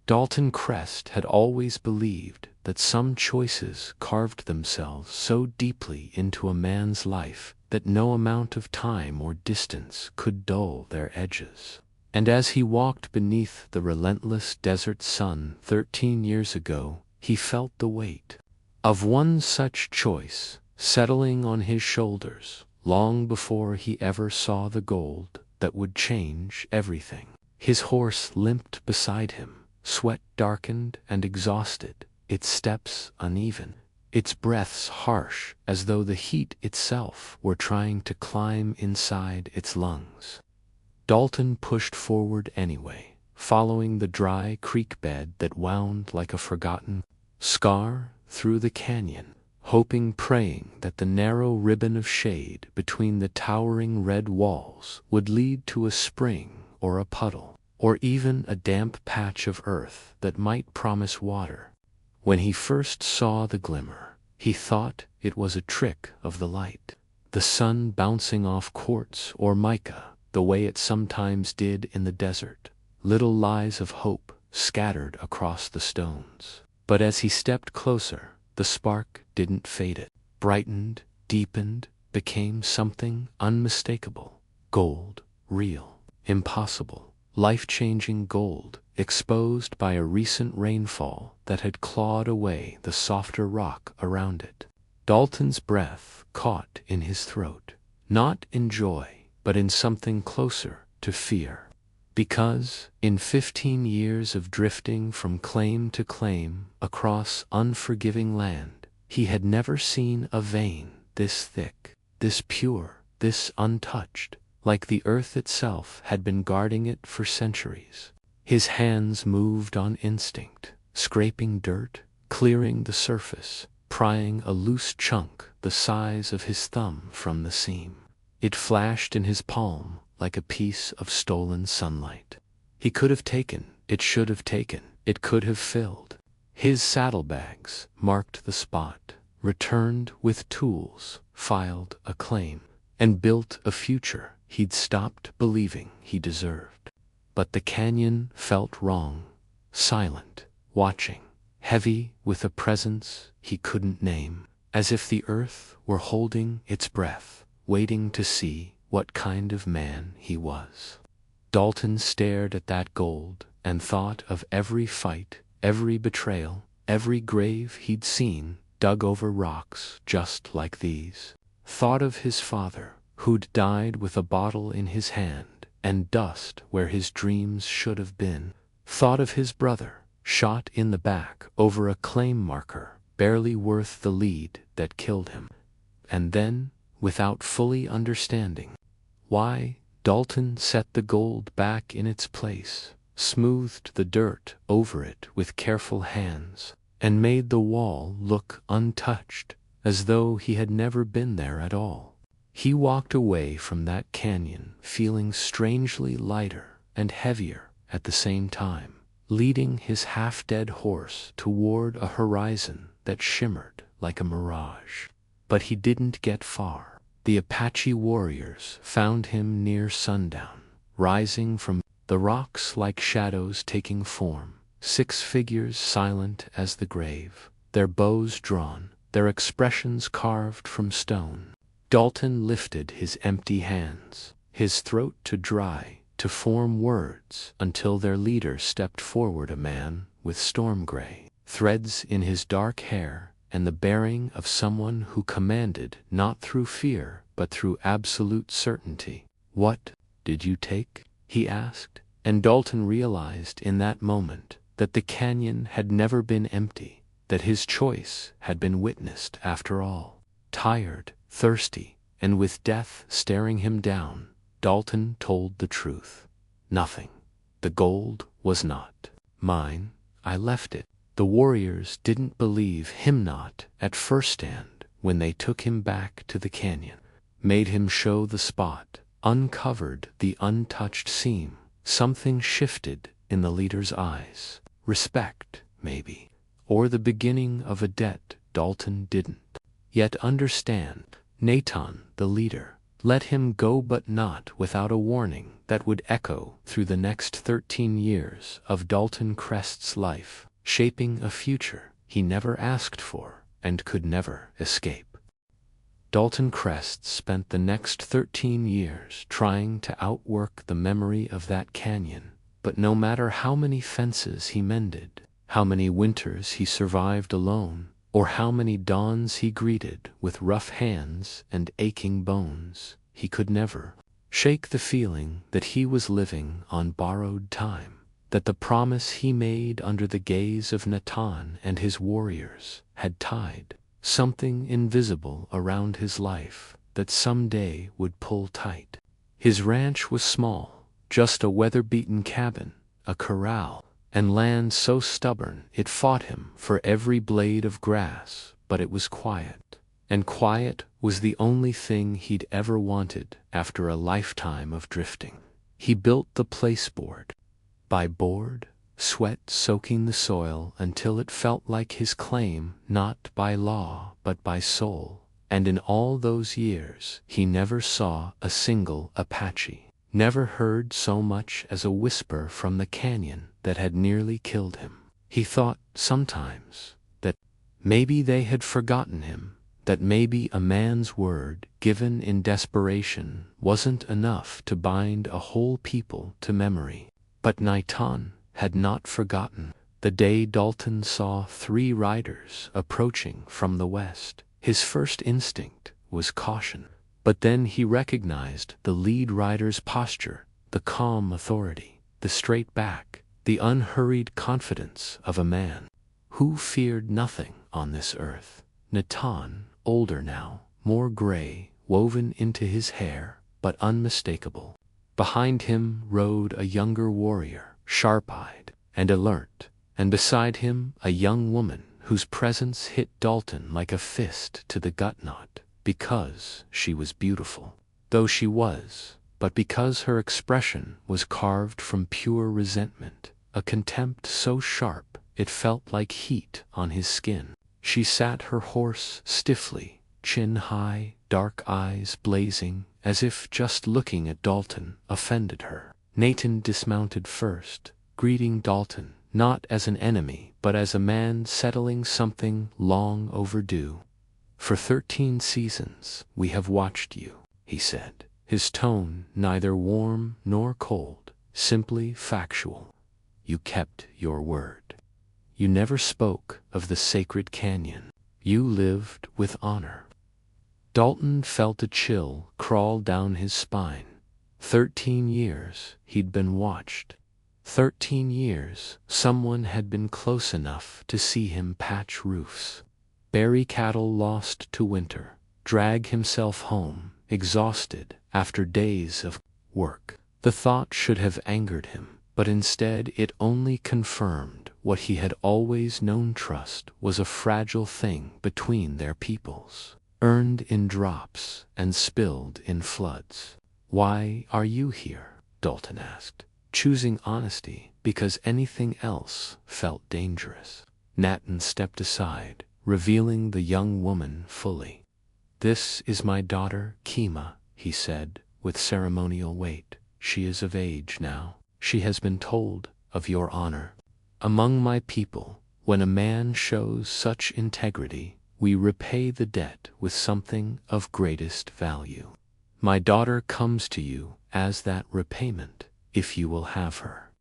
Dalton Crest had always believed that some choices carved themselves so deeply into a man's life that no amount of time or distance could dull their edges. And as he walked beneath the relentless desert sun 13 years ago, he felt the weight of one such choice settling on his shoulders long before he ever saw the gold that would change everything. His horse limped beside him, sweat darkened and exhausted, its steps uneven, its breaths harsh as though the heat itself were trying to climb inside its lungs. Dalton pushed forward anyway, following the dry creek bed that wound like a forgotten scar through the canyon, hoping, praying that the narrow ribbon of shade between the towering red walls would lead to a spring or a puddle, or even a damp patch of earth that might promise water. When he first saw the glimmer, he thought it was a trick of the light, the sun bouncing off quartz or mica the way it sometimes did in the desert, little lies of hope scattered across the stones. But as he stepped closer, the spark didn't fade. It brightened, deepened, became something unmistakable. Gold, real, impossible, life-changing gold, exposed by a recent rainfall that had clawed away the softer rock around it. Dalton's breath caught in his throat, not in joy, but in something closer to fear. Because, in 15 years of drifting from claim to claim across unforgiving land, he had never seen a vein this thick, this pure, this untouched, like the earth itself had been guarding it for centuries. His hands moved on instinct, scraping dirt, clearing the surface, prying a loose chunk the size of his thumb from the seam. It flashed in his palm like a piece of stolen sunlight. He could have taken, it should have taken, it could have filled. His saddlebags marked the spot, returned with tools, filed a claim, and built a future he'd stopped believing he deserved. But the canyon felt wrong, silent, watching, heavy with a presence he couldn't name, as if the earth were holding its breath, waiting to see what kind of man he was. Dalton stared at that gold and thought of every fight, every betrayal, every grave he'd seen dug over rocks just like these. Thought of his father, who'd died with a bottle in his hand and dust where his dreams should have been. Thought of his brother, shot in the back over a claim marker barely worth the lead that killed him. And then, without fully understanding why, Dalton set the gold back in its place, smoothed the dirt over it with careful hands, and made the wall look untouched, as though he had never been there at all. He walked away from that canyon feeling strangely lighter and heavier at the same time, leading his half-dead horse toward a horizon that shimmered like a mirage. But he didn't get far. The Apache warriors found him near sundown, rising from the rocks like shadows taking form, 6 figures silent as the grave, their bows drawn, their expressions carved from stone. Dalton lifted his empty hands, his throat to dry, to form words, until their leader stepped forward, a man with storm-gray threads in his dark hair and the bearing of someone who commanded not through fear but through absolute certainty. "What did you take?" he asked, and Dalton realized in that moment that the canyon had never been empty, that his choice had been witnessed after all. Tired, thirsty, and with death staring him down, Dalton told the truth. "Nothing. The gold was not mine. I left it." The warriors didn't believe him, not at first stand, when they took him back to the canyon, made him show the spot, uncovered the untouched seam. Something shifted in the leader's eyes. Respect, maybe, or the beginning of a debt Dalton didn't yet understand. Natan, the leader, Let him go, but not without a warning that would echo through the next 13 years of Dalton Crest's life, shaping a future he never asked for and could never escape. Dalton Crest spent the next 13 years trying to outwork the memory of that canyon, but no matter how many fences he mended, how many winters he survived alone, or how many dawns he greeted with rough hands and aching bones, he could never shake the feeling that he was living on borrowed time, that the promise he made under the gaze of Natan and his warriors had tied something invisible around his life that someday would pull tight. His ranch was small, just a weather-beaten cabin, a corral, and land so stubborn it fought him for every blade of grass, but it was quiet, and quiet was the only thing he'd ever wanted after a lifetime of drifting. He built the place board by board, sweat soaking the soil until it felt like his claim, not by law but by soul, and in all those years he never saw a single Apache, never heard so much as a whisper from the canyon that had nearly killed him. He thought sometimes that maybe they had forgotten him, that maybe a man's word given in desperation wasn't enough to bind a whole people to memory. But Natan had not forgotten. The day Dalton saw 3 riders approaching from the west, his first instinct was caution. But then he recognized the lead rider's posture, the calm authority, the straight back, the unhurried confidence of a man who feared nothing on this earth. Natan, older now, more gray woven into his hair, but unmistakable. Behind him rode a younger warrior, sharp-eyed and alert, and beside him a young woman whose presence hit Dalton like a fist to the gut, not because she was beautiful, though she was, but because her expression was carved from pure resentment, a contempt so sharp it felt like heat on his skin. She sat her horse stiffly, chin high, dark eyes blazing, as if just looking at Dalton offended her. Natan dismounted first, greeting Dalton not as an enemy but as a man settling something long overdue. "For 13 seasons we have watched you," he said, his tone neither warm nor cold, simply factual. "You kept your word. You never spoke of the sacred canyon. You lived with honor." Dalton felt a chill crawl down his spine. 13 years he'd been watched. 13 years someone had been close enough to see him patch roofs, bury cattle lost to winter, drag himself home, exhausted after days of work. The thought should have angered him, but instead it only confirmed what he had always known: trust was a fragile thing between their peoples, earned in drops and spilled in floods. "Why are you here?" Dalton asked, choosing honesty because anything else felt dangerous. Natan stepped aside, revealing the young woman fully. "This is my daughter, Kima," he said, with ceremonial weight. "She is of age now. She has been told of your honor. Among my people, when a man shows such integrity, we repay the debt with something of greatest value. My daughter comes to you as that repayment, if you will have her."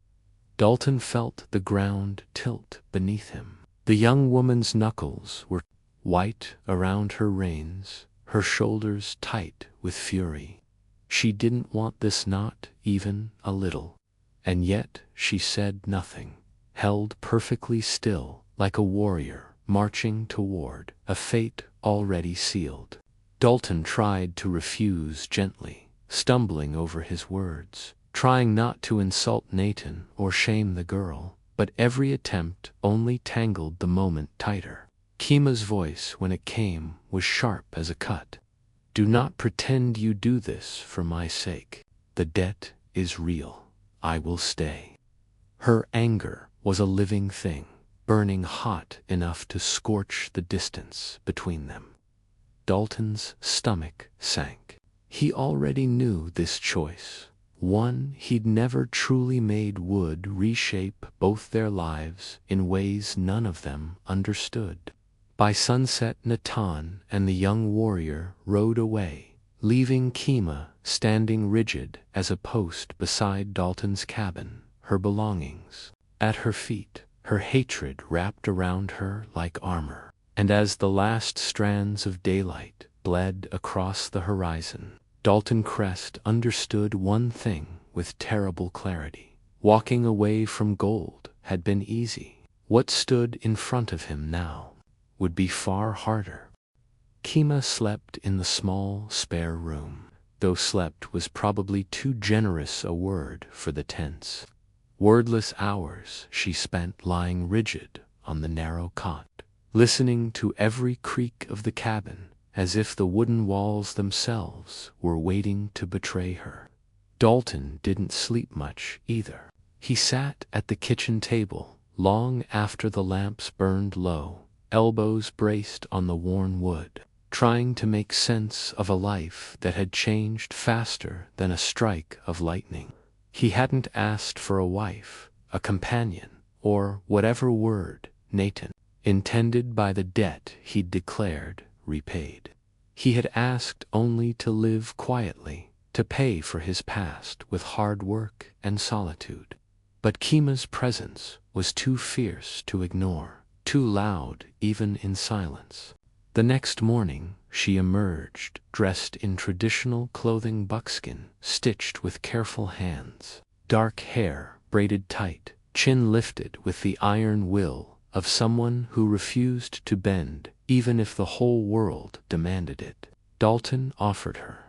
Dalton felt the ground tilt beneath him. The young woman's knuckles were white around her reins, her shoulders tight with fury. She didn't want this, not even a little. And yet she said nothing, held perfectly still like a warrior marching toward a fate already sealed. Dalton tried to refuse gently, stumbling over his words, trying not to insult Natan or shame the girl, but every attempt only tangled the moment tighter. Kima's voice, when it came, was sharp as a cut. "Do not pretend you do this for my sake. The debt is real. I will stay." Her anger was a living thing, burning hot enough to scorch the distance between them. Dalton's stomach sank. He already knew this choice, one he'd never truly made, would reshape both their lives in ways none of them understood. By sunset, Natan and the young warrior rode away, leaving Kima standing rigid as a post beside Dalton's cabin, her belongings at her feet, her hatred wrapped around her like armor. And as the last strands of daylight bled across the horizon, Dalton Crest understood one thing with terrible clarity. Walking away from gold had been easy. What stood in front of him now would be far harder. Kima slept in the small, spare room, though slept was probably too generous a word for the tense, wordless hours she spent lying rigid on the narrow cot, listening to every creak of the cabin, as if the wooden walls themselves were waiting to betray her. Dalton didn't sleep much either. He sat at the kitchen table long after the lamps burned low, elbows braced on the worn wood, trying to make sense of a life that had changed faster than a strike of lightning. He hadn't asked for a wife, a companion, or whatever word Nathan intended by the debt he'd declared repaid. He had asked only to live quietly, to pay for his past with hard work and solitude. But Kima's presence was too fierce to ignore, too loud even in silence. The next morning she emerged, dressed in traditional clothing, buckskin stitched with careful hands, dark hair braided tight, chin lifted with the iron will of someone who refused to bend even if the whole world demanded it. Dalton offered her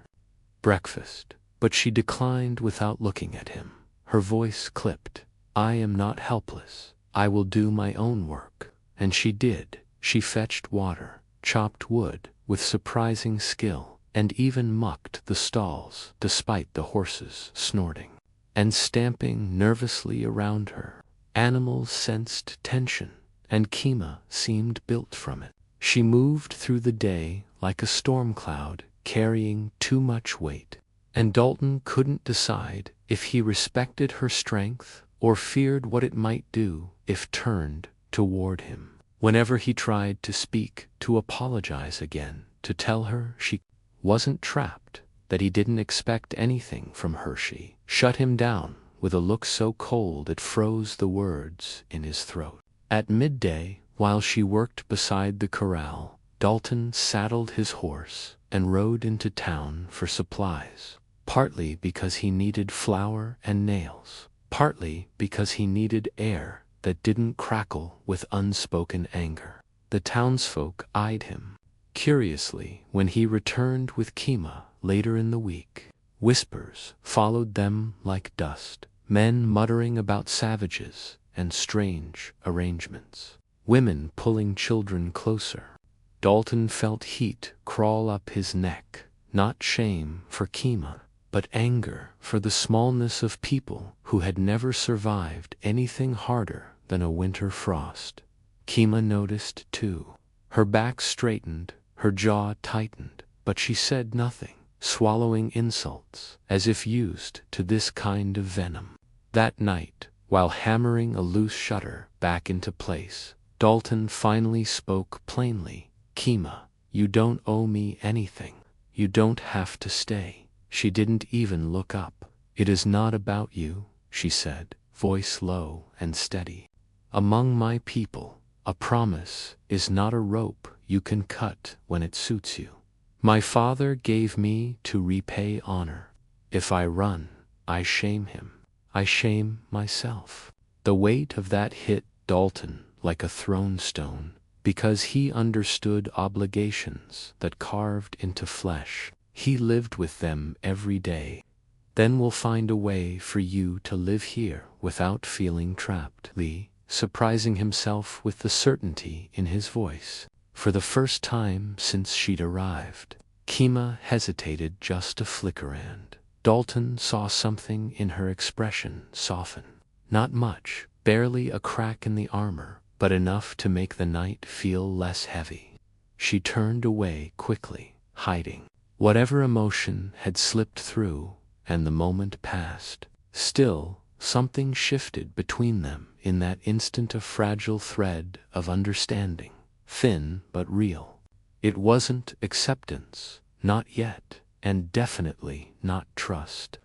breakfast, but she declined without looking at him. Her voice clipped. "I am not helpless. I will do my own work." And she did. She fetched water, chopped wood with surprising skill, and even mucked the stalls despite the horses snorting and stamping nervously around her. Animals sensed tension, and Kima seemed built from it. She moved through the day like a storm cloud, carrying too much weight, and Dalton couldn't decide if he respected her strength or feared what it might do if turned toward him. Whenever he tried to speak, to apologize again, to tell her she wasn't trapped, that he didn't expect anything from her, she shut him down with a look so cold it froze the words in his throat. At midday, while she worked beside the corral, Dalton saddled his horse and rode into town for supplies, partly because he needed flour and nails, partly because he needed air that didn't crackle with unspoken anger. The townsfolk eyed him curiously when he returned with Kima later in the week. Whispers followed them like dust, men muttering about savages and strange arrangements, women pulling children closer. Dalton felt heat crawl up his neck, not shame for Kima, but anger for the smallness of people who had never survived anything harder than a winter frost. Kima noticed too. Her back straightened, her jaw tightened, but she said nothing, swallowing insults as if used to this kind of venom. That night, while hammering a loose shutter back into place, Dalton finally spoke plainly. "Kima, you don't owe me anything. You don't have to stay." She didn't even look up. "It is not about you," she said, voice low and steady. "Among my people, a promise is not a rope you can cut when it suits you. My father gave me to repay honor. If I run, I shame him. I shame myself." The weight of that hit Dalton like a thrown stone, because he understood obligations that carved into flesh. He lived with them every day. "Then we'll find a way for you to live here without feeling trapped." Lee, surprising himself with the certainty in his voice. For the first time since she'd arrived, Kima hesitated just a flicker, and Dalton saw something in her expression soften. Not much, barely a crack in the armor, but enough to make the night feel less heavy. She turned away quickly, hiding. Whatever emotion had slipped through, and the moment passed. Still, something shifted between them in that instant, a fragile thread of understanding, thin but real. It wasn't acceptance, not yet, and definitely not trust.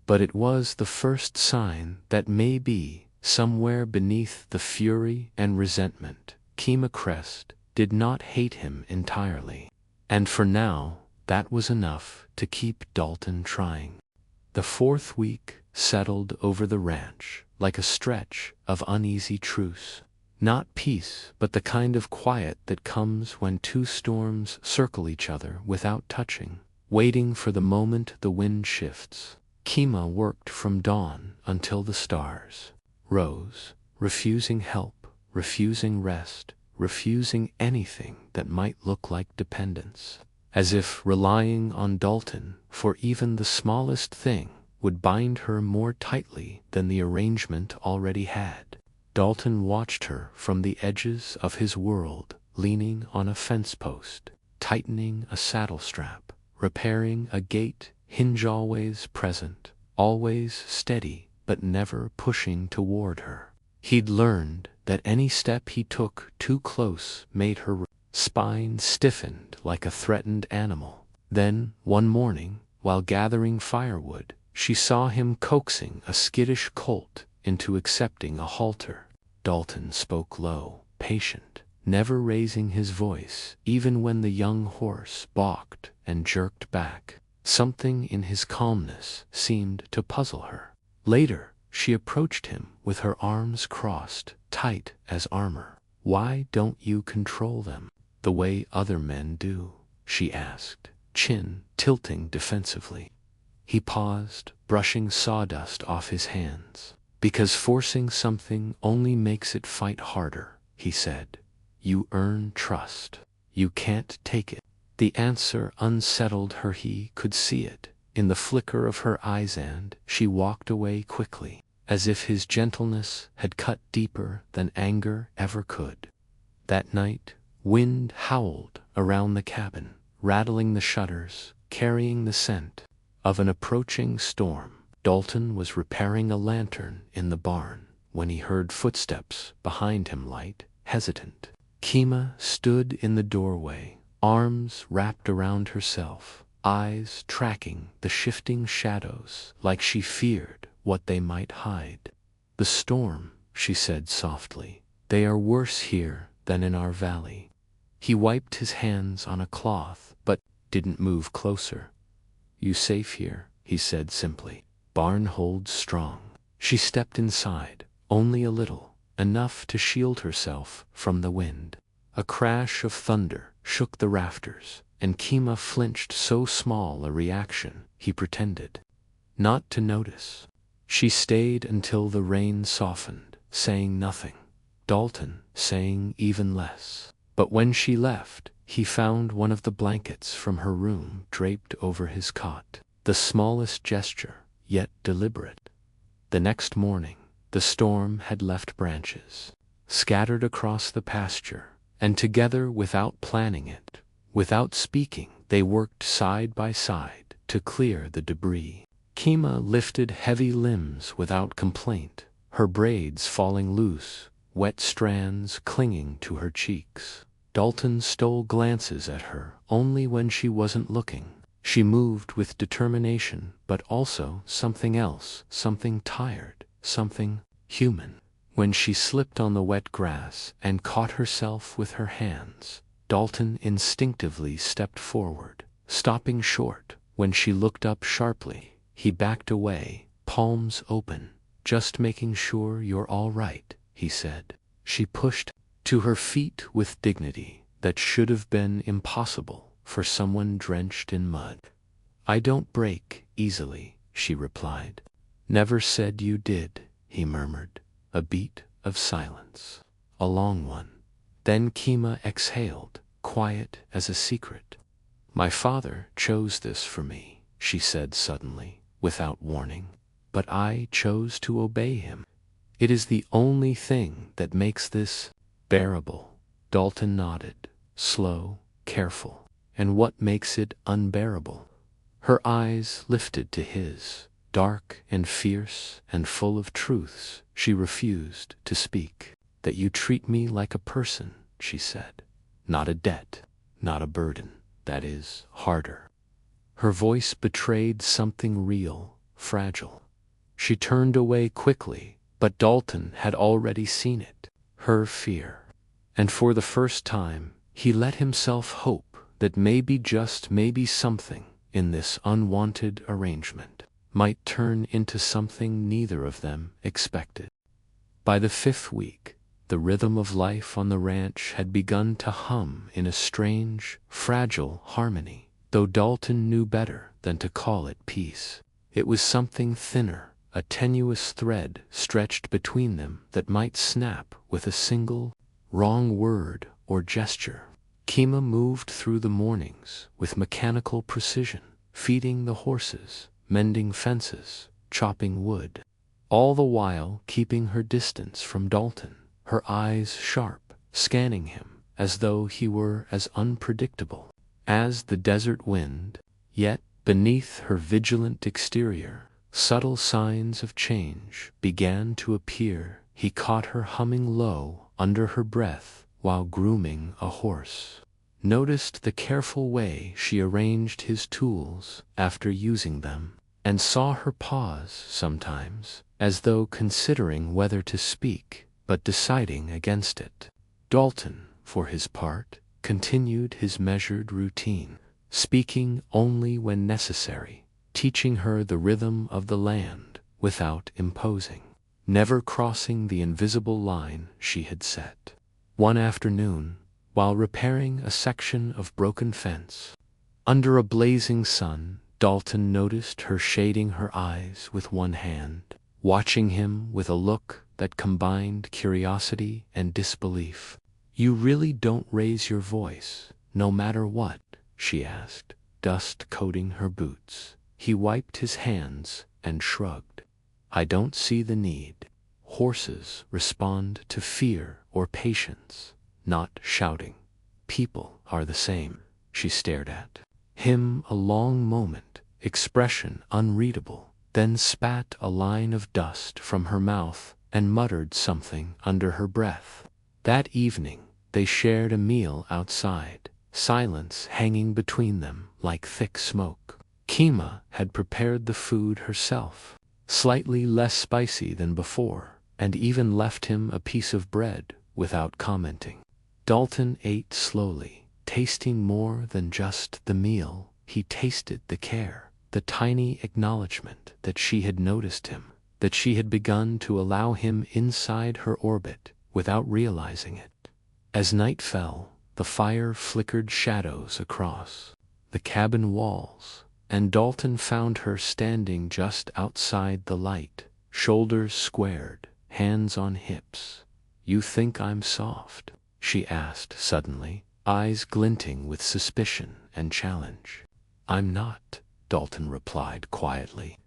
But it was the first sign that maybe, somewhere beneath the fury and resentment, Kima Crest did not hate him entirely. And for now, that was enough to keep Dalton trying. The fourth week settled over the ranch like a stretch of uneasy truce. Not peace, but the kind of quiet that comes when two storms circle each other without touching, waiting for the moment the wind shifts. Kima worked from dawn until the stars rose, refusing help, refusing rest, refusing anything that might look like dependence. As if relying on Dalton for even the smallest thing would bind her more tightly than the arrangement already had. Dalton watched her from the edges of his world, leaning on a fence post, tightening a saddle strap, repairing a gate hinge, always present, always steady, but never pushing toward her. He'd learned that any step he took too close made her spine stiffened like a threatened animal. Then, one morning, while gathering firewood, she saw him coaxing a skittish colt into accepting a halter. Dalton spoke low, patient, never raising his voice, even when the young horse balked and jerked back. Something in his calmness seemed to puzzle her. Later, she approached him with her arms crossed, tight as armor. "Why don't you control them the way other men do?" she asked, chin tilting defensively. He paused, brushing sawdust off his hands. "Because forcing something only makes it fight harder," he said. "You earn trust. You can't take it." The answer unsettled her. He could see it in the flicker of her eyes, and she walked away quickly, as if his gentleness had cut deeper than anger ever could. That night, wind howled around the cabin, rattling the shutters, carrying the scent of an approaching storm. Dalton was repairing a lantern in the barn when he heard footsteps behind him, light, hesitant. Kima stood in the doorway, arms wrapped around herself, eyes tracking the shifting shadows like she feared what they might hide. "The storm," she said softly. "They are worse here than in our valley." He wiped his hands on a cloth, but didn't move closer. "You safe here?" he said simply. "Barn holds strong." She stepped inside, only a little, enough to shield herself from the wind. A crash of thunder shook the rafters, and Kima flinched, so small a reaction he pretended not to notice. She stayed until the rain softened, saying nothing, Dalton saying even less. But when she left, he found one of the blankets from her room draped over his cot, the smallest gesture, yet deliberate. The next morning, the storm had left branches scattered across the pasture, and together, without planning it, without speaking, they worked side by side to clear the debris. Kima lifted heavy limbs without complaint, her braids falling loose, wet strands clinging to her cheeks. Dalton stole glances at her only when she wasn't looking. She moved with determination, but also something else, something tired, something human. When she slipped on the wet grass and caught herself with her hands, Dalton instinctively stepped forward, stopping short. When she looked up sharply, he backed away, palms open. "Just making sure you're all right," he said. She pushed to her feet with dignity that should have been impossible for someone drenched in mud. "I don't break easily," she replied. "Never said you did," he murmured. A beat of silence, a long one. Then Kima exhaled, quiet as a secret. "My father chose this for me," she said suddenly, without warning. "But I chose to obey him. It is the only thing that makes this bearable." Dalton nodded, slow, careful. and what makes it unbearable?" Her eyes lifted to his, dark and fierce and full of truths she refused to speak. "That you treat me like a person," she said. "Not a debt, not a burden. That is harder." Her voice betrayed something real, fragile. She turned away quickly, but Dalton had already seen it, her fear. And for the first time, he let himself hope that maybe, just maybe, something in this unwanted arrangement might turn into something neither of them expected. By the 5th week, the rhythm of life on the ranch had begun to hum in a strange, fragile harmony, though Dalton knew better than to call it peace. It was something thinner, a tenuous thread stretched between them that might snap with a single, wrong word or gesture. Kima moved through the mornings with mechanical precision, feeding the horses, mending fences, chopping wood, all the while keeping her distance from Dalton, her eyes sharp, scanning him as though he were as unpredictable as the desert wind. Yet, beneath her vigilant exterior, subtle signs of change began to appear. He caught her humming low under her breath while grooming a horse, noticed the careful way she arranged his tools after using them, and saw her pause sometimes, as though considering whether to speak, but deciding against it. Dalton, for his part, continued his measured routine, speaking only when necessary, teaching her the rhythm of the land without imposing, never crossing the invisible line she had set. One afternoon, while repairing a section of broken fence, under a blazing sun, Dalton noticed her shading her eyes with one hand, watching him with a look that combined curiosity and disbelief. "You really don't raise your voice, no matter what?" she asked, dust coating her boots. He wiped his hands and shrugged. "I don't see the need. Horses respond to fear or patience, not shouting. People are the same." She stared at him a long moment, expression unreadable, then spat a line of dust from her mouth and muttered something under her breath. That evening, they shared a meal outside, silence hanging between them like thick smoke. Kima had prepared the food herself, slightly less spicy than before, and even left him a piece of bread without commenting. Dalton ate slowly, tasting more than just the meal. He tasted the care, the tiny acknowledgement that she had noticed him, that she had begun to allow him inside her orbit without realizing it. As night fell, the fire flickered shadows across the cabin walls, and Dalton found her standing just outside the light, shoulders squared, hands on hips. "You think I'm soft?" she asked suddenly, eyes glinting with suspicion and challenge. "I'm not," Dalton replied quietly.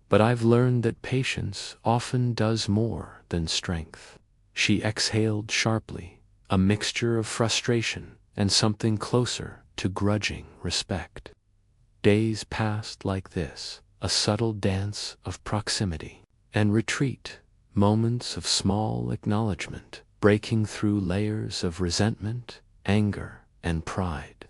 "But I've learned that patience often does more than strength." She exhaled sharply, a mixture of frustration and something closer to grudging respect. Days passed like this, a subtle dance of proximity and retreat, moments of small acknowledgement, breaking through layers of resentment, anger, and pride.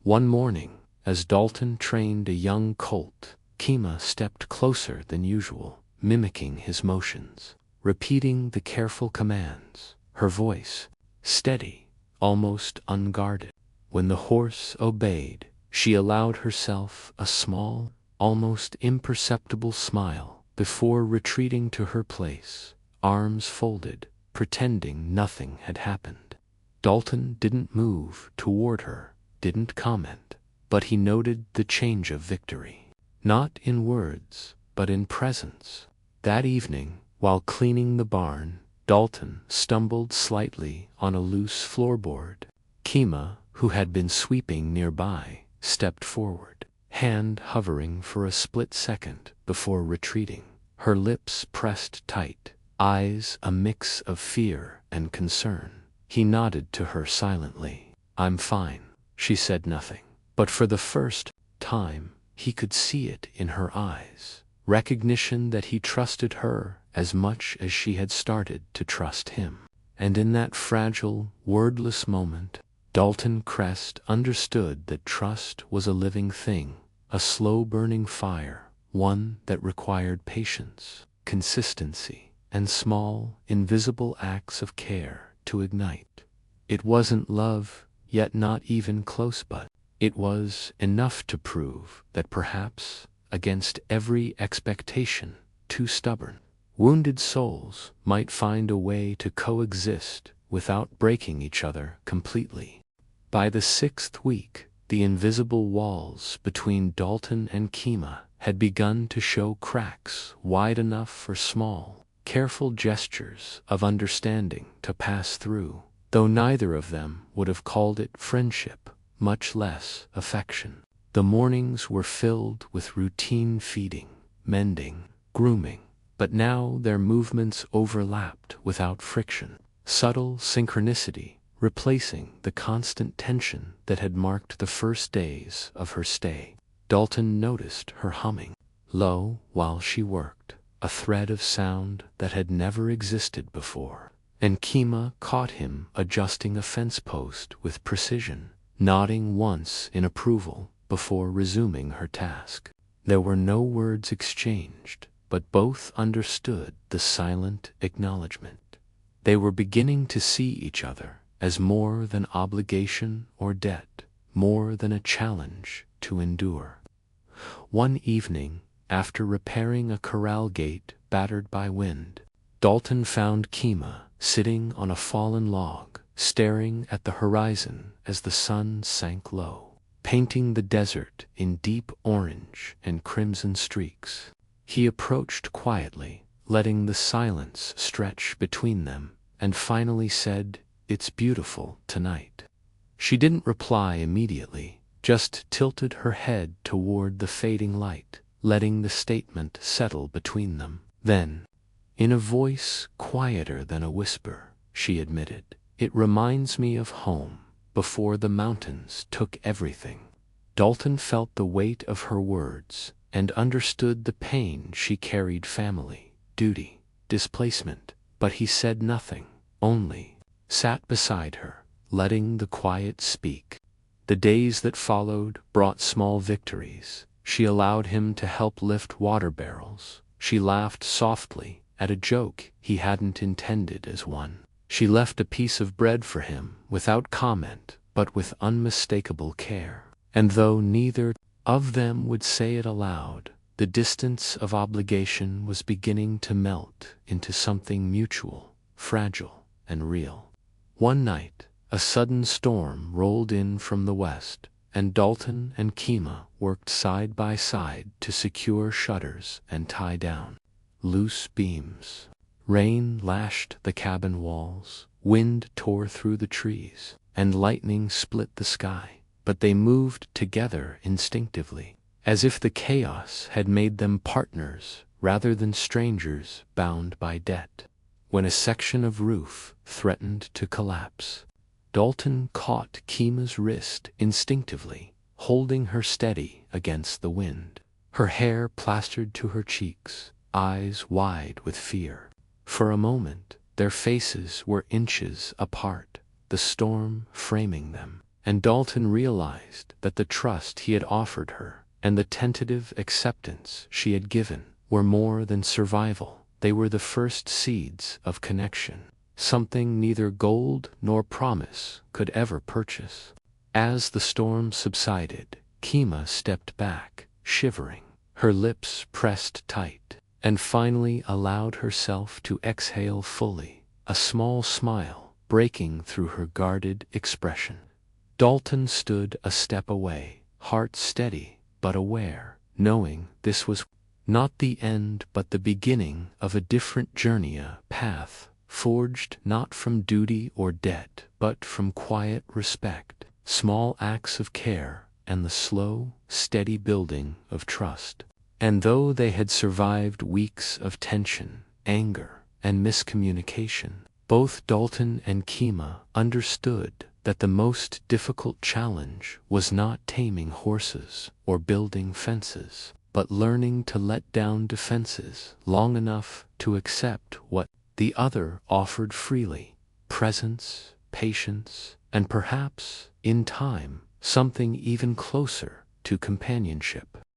One morning, as Dalton trained a young colt, Kima stepped closer than usual, mimicking his motions, repeating the careful commands, her voice steady, almost unguarded. When the horse obeyed, she allowed herself a small, almost imperceptible smile before retreating to her place, arms folded, pretending nothing had happened. Dalton didn't move toward her, didn't comment, but he noted the change of victory. Not in words, but in presence. That evening, while cleaning the barn, Dalton stumbled slightly on a loose floorboard. Kima, who had been sweeping nearby, stepped forward, hand hovering for a split second before retreating, her lips pressed tight, eyes a mix of fear and concern. He nodded to her silently. "I'm fine." She said nothing, But for the first time, he could see it in her eyes. Recognition that he trusted her as much as she had started to trust him. And in that fragile, wordless moment, Dalton Crest understood that trust was a living thing, a slow-burning fire, one that required patience, consistency, and small, invisible acts of care to ignite. It wasn't love, yet not even close, but it was enough to prove that perhaps, against every expectation, two stubborn, wounded souls might find a way to coexist without breaking each other completely. By the 6th week, the invisible walls between Dalton and Kima had begun to show cracks wide enough for small, careful gestures of understanding to pass through, though neither of them would have called it friendship, much less affection. The mornings were filled with routine feeding, mending, grooming, but now their movements overlapped without friction, subtle synchronicity replacing the constant tension that had marked the first days of her stay. Dalton noticed her humming low while she worked, a thread of sound that had never existed before, and Kima caught him adjusting a fence post with precision, nodding once in approval before resuming her task. There were no words exchanged, but both understood the silent acknowledgement. They were beginning to see each other as more than obligation or debt, more than a challenge to endure. One evening, after repairing a corral gate battered by wind, Dalton found Kima sitting on a fallen log, staring at the horizon as the sun sank low, painting the desert in deep orange and crimson streaks. He approached quietly, letting the silence stretch between them, and finally said, "It's beautiful tonight." She didn't reply immediately, just tilted her head toward the fading light, letting the statement settle between them. Then, in a voice quieter than a whisper, she admitted, "It reminds me of home, before the mountains took everything." Dalton felt the weight of her words and understood the pain she carried: family, duty, displacement, but he said nothing, only sat beside her, letting the quiet speak. The days that followed brought small victories. She allowed him to help lift water barrels. She laughed softly at a joke he hadn't intended as one. She left a piece of bread for him without comment, but with unmistakable care. And though neither of them would say it aloud, the distance of obligation was beginning to melt into something mutual, fragile, and real. One night, a sudden storm rolled in from the west, and Dalton and Kima worked side by side to secure shutters and tie down loose beams. Rain lashed the cabin walls, wind tore through the trees, and lightning split the sky, but they moved together instinctively, as if the chaos had made them partners rather than strangers bound by debt. When a section of roof threatened to collapse, Dalton caught Kima's wrist instinctively, holding her steady against the wind. Her hair plastered to her cheeks, eyes wide with fear. For a moment, their faces were inches apart, the storm framing them, and Dalton realized that the trust he had offered her and the tentative acceptance she had given were more than survival. They were the first seeds of connection, something neither gold nor promise could ever purchase. As the storm subsided, Kima stepped back, shivering, her lips pressed tight, and finally allowed herself to exhale fully, a small smile breaking through her guarded expression. Dalton stood a step away, heart steady but aware, knowing this was not the end but the beginning of a different journey, a path forged not from duty or debt, but from quiet respect, small acts of care, and the slow, steady building of trust. And though they had survived weeks of tension, anger, and miscommunication, both Dalton and Kima understood that the most difficult challenge was not taming horses or building fences, but learning to let down defenses long enough to accept what the other offered freely: presence, patience, and perhaps, in time, something even closer to companionship.